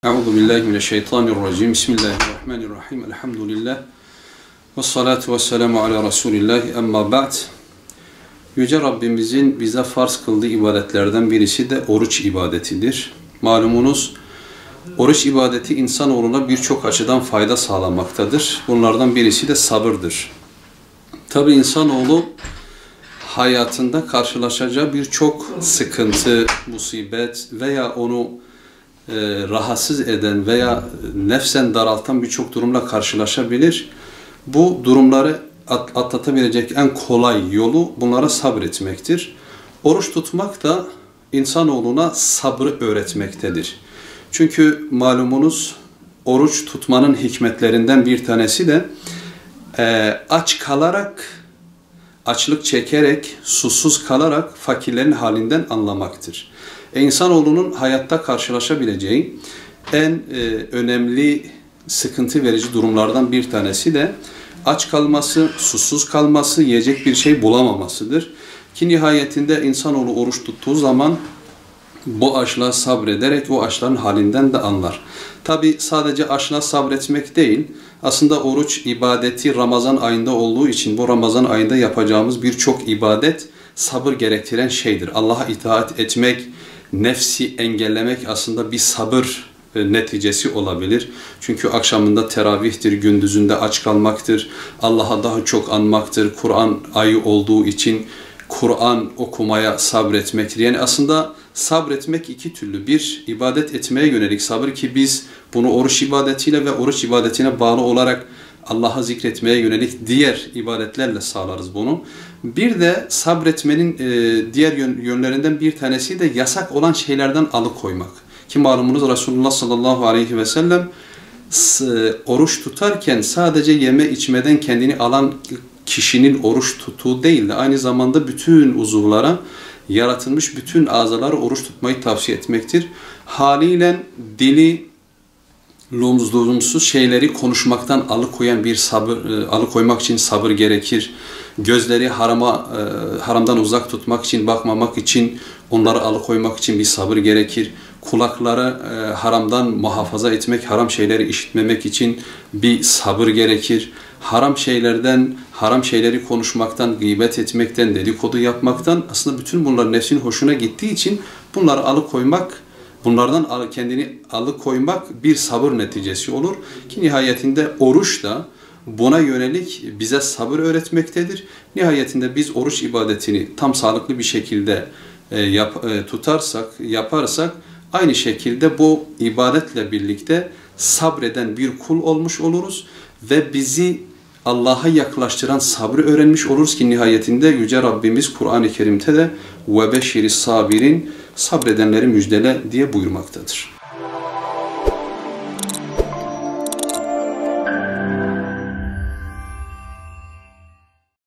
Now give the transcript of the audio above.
Euzu billahi mineşşeytanirracim. Bismillahirrahmanirrahim. Elhamdülillah. Ve salatu ve selamu ala Resulillah. Emma ba'd. Yüce Rabbimizin bize farz kıldığı ibadetlerden birisi de oruç ibadetidir. Malumunuz, oruç ibadeti insanoğluna birçok açıdan fayda sağlamaktadır. Bunlardan birisi de sabırdır. Tabi insanoğlu hayatında karşılaşacağı birçok sıkıntı, musibet veya onu rahatsız eden veya nefsen daraltan birçok durumla karşılaşabilir. Bu durumları atlatabilecek en kolay yolu bunlara sabretmektir. Oruç tutmak da insanoğluna sabrı öğretmektedir. Çünkü malumunuz oruç tutmanın hikmetlerinden bir tanesi de aç kalarak, açlık çekerek, susuz kalarak fakirlerin halinden anlamaktır. İnsanoğlunun hayatta karşılaşabileceği en önemli sıkıntı verici durumlardan bir tanesi de aç kalması, susuz kalması, yiyecek bir şey bulamamasıdır. Ki nihayetinde insanoğlu oruç tuttuğu zaman bu açlığa sabrederek o açların halinden de anlar. Tabi sadece açlığa sabretmek değil, aslında oruç ibadeti Ramazan ayında olduğu için bu Ramazan ayında yapacağımız birçok ibadet sabır gerektiren şeydir. Allah'a itaat etmek, nefsi engellemek aslında bir sabır neticesi olabilir. Çünkü akşamında teravihtir, gündüzünde aç kalmaktır, Allah'a daha çok anmaktır, Kur'an ayı olduğu için Kur'an okumaya sabretmektir. Yani aslında sabretmek iki türlü. Bir, ibadet etmeye yönelik sabır ki biz bunu oruç ibadetiyle ve oruç ibadetine bağlı olarak Allah'a zikretmeye yönelik diğer ibadetlerle sağlarız bunu. Bir de sabretmenin diğer yönlerinden bir tanesi de yasak olan şeylerden alıkoymak. Ki malumunuz Resulullah sallallahu aleyhi ve sellem oruç tutarken sadece yeme içmeden kendini alan kişinin oruç tuttuğu değil de aynı zamanda bütün uzuvlara, yaratılmış bütün azalara oruç tutmayı tavsiye etmektir. Haliyle dili lüzumsuz şeyleri konuşmaktan alıkoyan bir sabır, alıkoymak için sabır gerekir. Gözleri haramdan uzak tutmak için, bakmamak için, onları alıkoymak için bir sabır gerekir. Kulakları haramdan muhafaza etmek, haram şeyleri işitmemek için bir sabır gerekir. Haram şeylerden, haram şeyleri konuşmaktan, gıybet etmekten, dedikodu yapmaktan aslında bütün bunlar nefsin hoşuna gittiği için bunları alıkoymak, bunlardan kendini alıkoymak bir sabır neticesi olur. Ki nihayetinde oruç da buna yönelik bize sabır öğretmektedir. Nihayetinde biz oruç ibadetini tam sağlıklı bir şekilde yaparsak aynı şekilde bu ibadetle birlikte sabreden bir kul olmuş oluruz ve bizi Allah'a yaklaştıran sabrı öğrenmiş oluruz ki nihayetinde Yüce Rabbimiz Kur'an-ı Kerim'de de وَبَشِّرِ الصَّابِرِينَ sabredenleri müjdele diye buyurmaktadır.